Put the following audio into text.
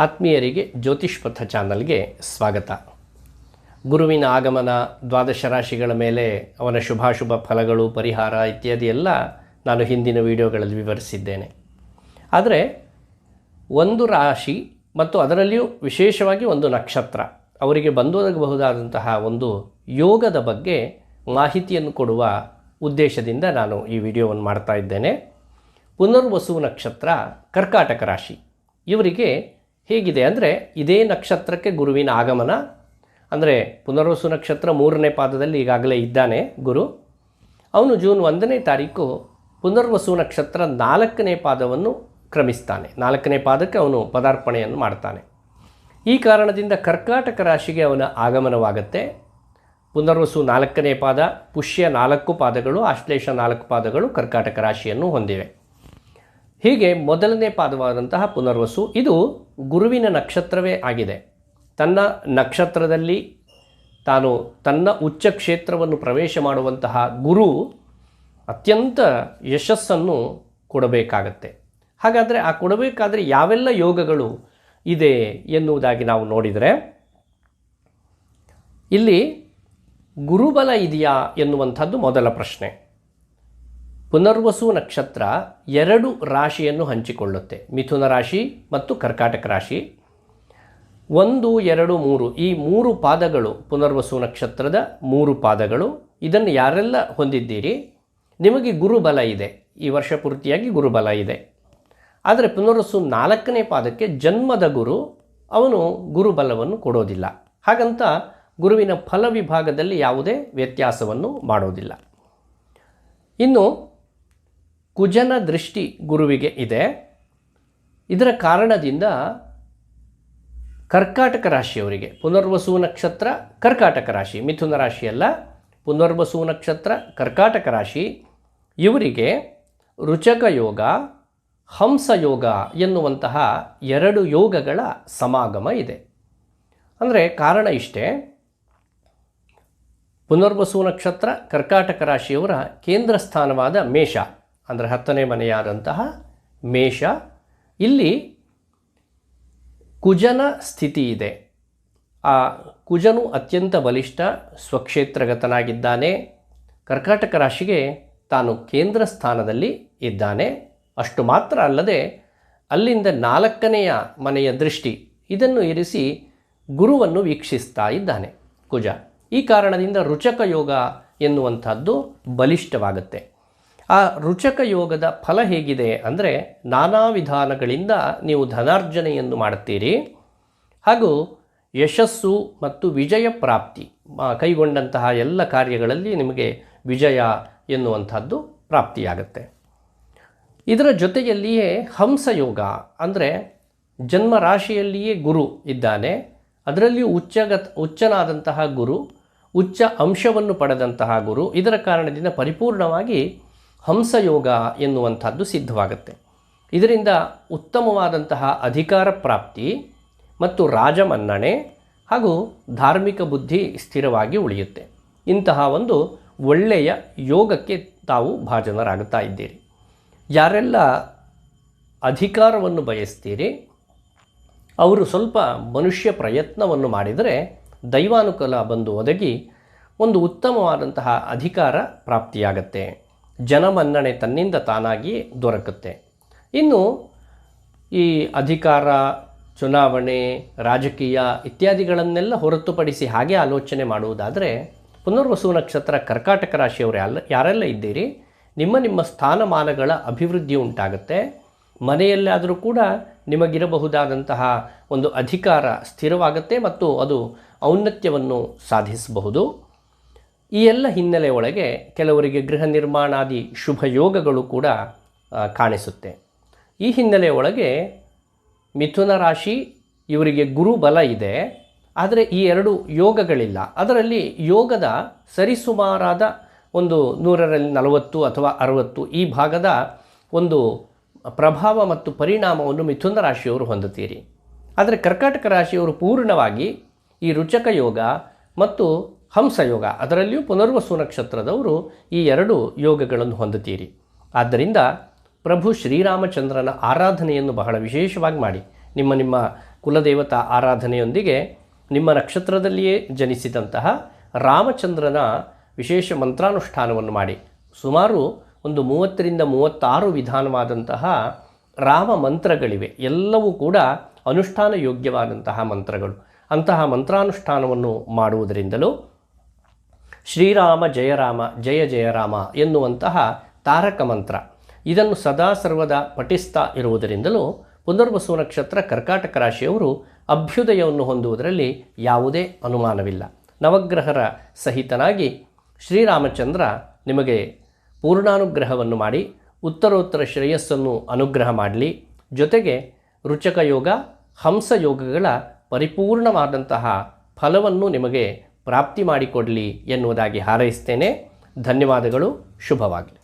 ಆತ್ಮೀಯರಿಗೆ ಜ್ಯೋತಿಷ್ಪಥ ಚಾನಲ್ಗೆ ಸ್ವಾಗತ. ಗುರುವಿನ ಆಗಮನ, ದ್ವಾದಶ ರಾಶಿಗಳ ಮೇಲೆ ಅವನ ಶುಭಾಶುಭ ಫಲಗಳು, ಪರಿಹಾರ ಇತ್ಯಾದಿ ಎಲ್ಲ ನಾನು ಹಿಂದಿನ ವಿಡಿಯೋಗಳಲ್ಲಿ ವಿವರಿಸಿದ್ದೇನೆ. ಆದರೆ ಒಂದು ರಾಶಿ ಮತ್ತು ಅದರಲ್ಲಿಯೂ ವಿಶೇಷವಾಗಿ ಒಂದು ನಕ್ಷತ್ರ ಅವರಿಗೆ ಬಂದೊದಗಬಹುದಾದಂತಹ ಒಂದು ಯೋಗದ ಬಗ್ಗೆ ಮಾಹಿತಿಯನ್ನು ಕೊಡುವ ಉದ್ದೇಶದಿಂದ ನಾನು ಈ ವಿಡಿಯೋವನ್ನು ಮಾಡ್ತಾ ಇದ್ದೇನೆ. ಪುನರ್ವಸು ನಕ್ಷತ್ರ, ಕರ್ಕಾಟಕ ರಾಶಿ ಇವರಿಗೆ ಹೇಗಿದೆ ಅಂದರೆ, ಇದೇ ನಕ್ಷತ್ರಕ್ಕೆ ಗುರುವಿನ ಆಗಮನ. ಅಂದರೆ ಪುನರ್ವಸು ನಕ್ಷತ್ರ 3ನೇ ಪಾದದಲ್ಲಿ ಈಗಾಗಲೇ ಇದ್ದಾನೆ ಗುರು. ಅವನು ಜೂನ್ 1ನೇ ತಾರೀಕು ಪುನರ್ವಸು ನಕ್ಷತ್ರ 4ನೇ ಪಾದವನ್ನು ಕ್ರಮಿಸ್ತಾನೆ. 4ನೇ ಪಾದಕ್ಕೆ ಅವನು ಪದಾರ್ಪಣೆಯನ್ನು ಮಾಡ್ತಾನೆ. ಈ ಕಾರಣದಿಂದ ಕರ್ಕಾಟಕ ರಾಶಿಗೆ ಅವನ ಆಗಮನವಾಗುತ್ತೆ. ಪುನರ್ವಸು 4ನೇ ಪಾದ, ಪುಷ್ಯ 4 ಪಾದಗಳು, ಆಶ್ಲೇಷ 4 ಪಾದಗಳು ಕರ್ಕಾಟಕ ರಾಶಿಯನ್ನು ಹೊಂದಿವೆ. ಹೀಗೆ ಮೊದಲನೇ ಪಾದವಾದಂತಹ ಪುನರ್ವಸು ಇದು ಗುರುವಿನ ನಕ್ಷತ್ರವೇ ಆಗಿದೆ. ತನ್ನ ನಕ್ಷತ್ರದಲ್ಲಿ ತಾನು ತನ್ನ ಉಚ್ಚ ಕ್ಷೇತ್ರವನ್ನು ಪ್ರವೇಶ ಮಾಡುವಂತಹ ಗುರು ಅತ್ಯಂತ ಯಶಸ್ಸನ್ನು ಕೊಡಬೇಕಾಗತ್ತೆ. ಹಾಗಾದರೆ ಆ ಕೊಡಬೇಕಾದರೆ ಯಾವೆಲ್ಲ ಯೋಗಗಳು ಇದೆ ಎನ್ನುವುದಾಗಿ ನಾವು ನೋಡಿದರೆ, ಇಲ್ಲಿ ಗುರುಬಲ ಇದೆಯಾ ಎನ್ನುವಂಥದ್ದು ಮೊದಲ ಪ್ರಶ್ನೆ. ಪುನರ್ವಸು ನಕ್ಷತ್ರ 2 ರಾಶಿಯನ್ನು ಹಂಚಿಕೊಳ್ಳುತ್ತೆ, ಮಿಥುನ ರಾಶಿ ಮತ್ತು ಕರ್ಕಾಟಕ ರಾಶಿ. 1, 2, 3 ಈ 3 ಪಾದಗಳು ಪುನರ್ವಸು ನಕ್ಷತ್ರದ 3 ಪಾದಗಳು. ಇದನ್ನು ಯಾರೆಲ್ಲ ಹೊಂದಿದ್ದೀರಿ, ನಿಮಗೆ ಗುರುಬಲ ಇದೆ, ಈ ವರ್ಷ ಪೂರ್ತಿಯಾಗಿ ಗುರುಬಲ ಇದೆ. ಆದರೆ ಪುನರ್ವಸು 4ನೇ ಪಾದಕ್ಕೆ ಜನ್ಮದ ಗುರು, ಅವನು ಗುರುಬಲವನ್ನು ಕೊಡೋದಿಲ್ಲ. ಹಾಗಂತ ಗುರುವಿನ ಫಲ ವಿಭಾಗದಲ್ಲಿ ಯಾವುದೇ ವ್ಯತ್ಯಾಸವನ್ನು ಮಾಡೋದಿಲ್ಲ. ಇನ್ನು ಕುಜನ ದೃಷ್ಟಿ ಗುರುವಿಗೆ ಇದೆ. ಇದರ ಕಾರಣದಿಂದ ಕರ್ಕಾಟಕ ರಾಶಿಯವರಿಗೆ, ಪುನರ್ವಸು ನಕ್ಷತ್ರ ಕರ್ಕಾಟಕ ರಾಶಿ, ಮಿಥುನ ರಾಶಿಯಲ್ಲ, ಪುನರ್ವಸು ನಕ್ಷತ್ರ ಕರ್ಕಾಟಕ ರಾಶಿ ಇವರಿಗೆ ರುಚಕ ಯೋಗ, ಹಂಸ ಯೋಗ ಎನ್ನುವಂತಹ 2 ಯೋಗಗಳ ಸಮಾಗಮ ಇದೆ. ಅಂದರೆ ಕಾರಣ ಇಷ್ಟೇ, ಪುನರ್ವಸು ನಕ್ಷತ್ರ ಕರ್ಕಾಟಕ ರಾಶಿಯವರ ಕೇಂದ್ರ ಸ್ಥಾನವಾದ ಮೇಷ, ಅಂದರೆ 10ನೇ ಮನೆಯಾದಂತಹ ಮೇಷ, ಇಲ್ಲಿ ಕುಜನ ಸ್ಥಿತಿ ಇದೆ. ಆ ಕುಜನು ಅತ್ಯಂತ ಬಲಿಷ್ಠ, ಸ್ವಕ್ಷೇತ್ರಗತನಾಗಿದ್ದಾನೆ. ಕರ್ಕಾಟಕ ರಾಶಿಗೆ ತಾನು ಕೇಂದ್ರ ಸ್ಥಾನದಲ್ಲಿ ಇದ್ದಾನೆ. ಅಷ್ಟು ಮಾತ್ರ ಅಲ್ಲದೆ ಅಲ್ಲಿಂದ 4ನೆಯ ಮನೆಯ ದೃಷ್ಟಿ ಇದನ್ನು ಇರಿಸಿ ಗುರುವನ್ನು ವೀಕ್ಷಿಸ್ತಾ ಇದ್ದಾನೆ ಕುಜ. ಈ ಕಾರಣದಿಂದ ರುಚಕ ಯೋಗ ಎನ್ನುವಂಥದ್ದು ಬಲಿಷ್ಠವಾಗುತ್ತೆ. ಆ ರುಚಕ ಯೋಗದ ಫಲ ಹೇಗಿದೆ ಅಂದರೆ, ನಾನಾ ವಿಧಾನಗಳಿಂದ ನೀವು ಧನಾರ್ಜನೆಯನ್ನು ಮಾಡುತ್ತೀರಿ, ಹಾಗೂ ಯಶಸ್ಸು ಮತ್ತು ವಿಜಯ ಪ್ರಾಪ್ತಿ, ಕೈಗೊಂಡಂತಹ ಎಲ್ಲ ಕಾರ್ಯಗಳಲ್ಲಿ ನಿಮಗೆ ವಿಜಯ ಎನ್ನುವಂಥದ್ದು ಪ್ರಾಪ್ತಿಯಾಗುತ್ತೆ. ಇದರ ಜೊತೆಯಲ್ಲಿಯೇ ಹಂಸಯೋಗ, ಅಂದರೆ ಜನ್ಮ ರಾಶಿಯಲ್ಲಿಯೇ ಗುರು ಇದ್ದಾನೆ, ಅದರಲ್ಲಿಯೂ ಉಚ್ಚನಾದಂತಹ ಗುರು, ಉಚ್ಚ ಅಂಶವನ್ನು ಪಡೆದಂತಹ ಗುರು. ಇದರ ಕಾರಣದಿಂದ ಪರಿಪೂರ್ಣವಾಗಿ ಹಂಸಯೋಗ ಎನ್ನುವಂಥದ್ದು ಸಿದ್ಧವಾಗುತ್ತೆ. ಇದರಿಂದ ಉತ್ತಮವಾದಂತಹ ಅಧಿಕಾರ ಪ್ರಾಪ್ತಿ ಮತ್ತು ರಾಜಮನ್ನಣೆ ಹಾಗೂ ಧಾರ್ಮಿಕ ಬುದ್ಧಿ ಸ್ಥಿರವಾಗಿ ಉಳಿಯುತ್ತೆ. ಇಂತಹ ಒಂದು ಒಳ್ಳೆಯ ಯೋಗಕ್ಕೆ ತಾವು ಭಾಜನರಾಗುತ್ತಾ ಇದ್ದೀರಿ. ಯಾರೆಲ್ಲ ಅಧಿಕಾರವನ್ನು ಬಯಸ್ತೀರಿ ಅವರು ಸ್ವಲ್ಪ ಮನುಷ್ಯ ಪ್ರಯತ್ನವನ್ನು ಮಾಡಿದರೆ ದೈವಾನುಕೂಲ ಬಂದು ಒದಗಿ ಒಂದು ಉತ್ತಮವಾದಂತಹ ಅಧಿಕಾರ ಪ್ರಾಪ್ತಿಯಾಗತ್ತೆ. ಜನಮನ್ನಣೆ ತನ್ನಿಂದ ತಾನಾಗಿ ದೊರಕುತ್ತೆ. ಇನ್ನು ಈ ಅಧಿಕಾರ, ಚುನಾವಣೆ, ರಾಜಕೀಯ ಇತ್ಯಾದಿಗಳನ್ನೆಲ್ಲ ಹೊರತುಪಡಿಸಿ ಹಾಗೆ ಆಲೋಚನೆ ಮಾಡುವುದಾದರೆ, ಪುನರ್ವಸು ನಕ್ಷತ್ರ ಕರ್ಕಾಟಕ ರಾಶಿಯವರು ಯಾರೆಲ್ಲ ಇದ್ದೀರಿ, ನಿಮ್ಮ ಸ್ಥಾನಮಾನಗಳ ಅಭಿವೃದ್ಧಿ ಉಂಟಾಗುತ್ತೆ. ಮನೆಯಲ್ಲಾದರೂ ಕೂಡ ನಿಮಗಿರಬಹುದಾದಂತಹ ಒಂದು ಅಧಿಕಾರ ಸ್ಥಿರವಾಗುತ್ತೆ ಮತ್ತು ಅದು ಔನ್ನತ್ಯವನ್ನು ಸಾಧಿಸಬಹುದು. ಈ ಎಲ್ಲ ಹಿನ್ನೆಲೆ ಒಳಗೆ ಕೆಲವರಿಗೆ ಗೃಹ ನಿರ್ಮಾಣಾದಿ ಶುಭ ಯೋಗಗಳು ಕೂಡ ಕಾಣಿಸುತ್ತೆ. ಈ ಹಿನ್ನೆಲೆ ಒಳಗೆ ಮಿಥುನ ರಾಶಿ ಇವರಿಗೆ ಗುರುಬಲ ಇದೆ, ಆದರೆ ಈ 2 ಯೋಗಗಳಿಲ್ಲ. ಅದರಲ್ಲಿ ಯೋಗದ ಸರಿಸುಮಾರಾದ ಒಂದು 100ರಲ್ಲಿ 40 ಅಥವಾ 60 ಈ ಭಾಗದ ಒಂದು ಪ್ರಭಾವ ಮತ್ತು ಪರಿಣಾಮವನ್ನು ಮಿಥುನ ರಾಶಿಯವರು ಹೊಂದುತ್ತೀರಿ. ಆದರೆ ಕರ್ಕಾಟಕ ರಾಶಿಯವರು ಪೂರ್ಣವಾಗಿ ಈ ರುಚಕ ಯೋಗ ಮತ್ತು ಹಂಸಯೋಗ, ಅದರಲ್ಲಿಯೂ ಪುನರ್ವಸು ನಕ್ಷತ್ರದವರು ಈ 2 ಯೋಗಗಳನ್ನು ಹೊಂದುತ್ತೀರಿ. ಆದ್ದರಿಂದ ಪ್ರಭು ಶ್ರೀರಾಮಚಂದ್ರನ ಆರಾಧನೆಯನ್ನು ಬಹಳ ವಿಶೇಷವಾಗಿ ಮಾಡಿ. ನಿಮ್ಮ ಕುಲದೇವತಾ ಆರಾಧನೆಯೊಂದಿಗೆ ನಿಮ್ಮ ನಕ್ಷತ್ರದಲ್ಲಿಯೇ ಜನಿಸಿದಂತಹ ರಾಮಚಂದ್ರನ ವಿಶೇಷ ಮಂತ್ರಾನುಷ್ಠಾನವನ್ನು ಮಾಡಿ. ಸುಮಾರು ಒಂದು 30ರಿಂದ 36 ವಿಧಾನವಾದಂತಹ ರಾಮ ಮಂತ್ರಗಳಿವೆ. ಎಲ್ಲವೂ ಕೂಡ ಅನುಷ್ಠಾನ ಯೋಗ್ಯವಾದಂತಹ ಮಂತ್ರಗಳು. ಅಂತಹ ಮಂತ್ರಾನುಷ್ಠಾನವನ್ನು ಮಾಡುವುದರಿಂದಲೂ ಶ್ರೀರಾಮ ಜಯ ರಾಮ ಜಯ ಜಯ ರಾಮ ಎನ್ನುವಂತಹ ತಾರಕ ಮಂತ್ರ ಇದನ್ನು ಸದಾ ಸರ್ವದಾ ಪಠಿಸ್ತಾ ಇರುವುದರಿಂದಲೂ ಪುನರ್ವಸು ನಕ್ಷತ್ರ ಕರ್ಕಾಟಕ ರಾಶಿಯವರು ಅಭ್ಯುದಯವನ್ನು ಹೊಂದುವುದರಲ್ಲಿ ಯಾವುದೇ ಅನುಮಾನವಿಲ್ಲ. ನವಗ್ರಹರ ಸಹಿತನಾಗಿ ಶ್ರೀರಾಮಚಂದ್ರ ನಿಮಗೆ ಪೂರ್ಣಾನುಗ್ರಹವನ್ನು ಮಾಡಿ ಉತ್ತರೋತ್ತರ ಶ್ರೇಯಸ್ಸನ್ನು ಅನುಗ್ರಹ ಮಾಡಲಿ. ಜೊತೆಗೆ ರುಚಕ ಯೋಗ, ಹಂಸ ಯೋಗಗಳ ಪರಿಪೂರ್ಣವಾದಂತಹ ಫಲವನ್ನು ನಿಮಗೆ ಪ್ರಾಪ್ತಿ ಮಾಡಿಕೊಡಲಿ ಎನ್ನುವುದಾಗಿ ಹಾರೈಸ್ತೇನೆ. ಧನ್ಯವಾದಗಳು. ಶುಭವಾಗಲಿ.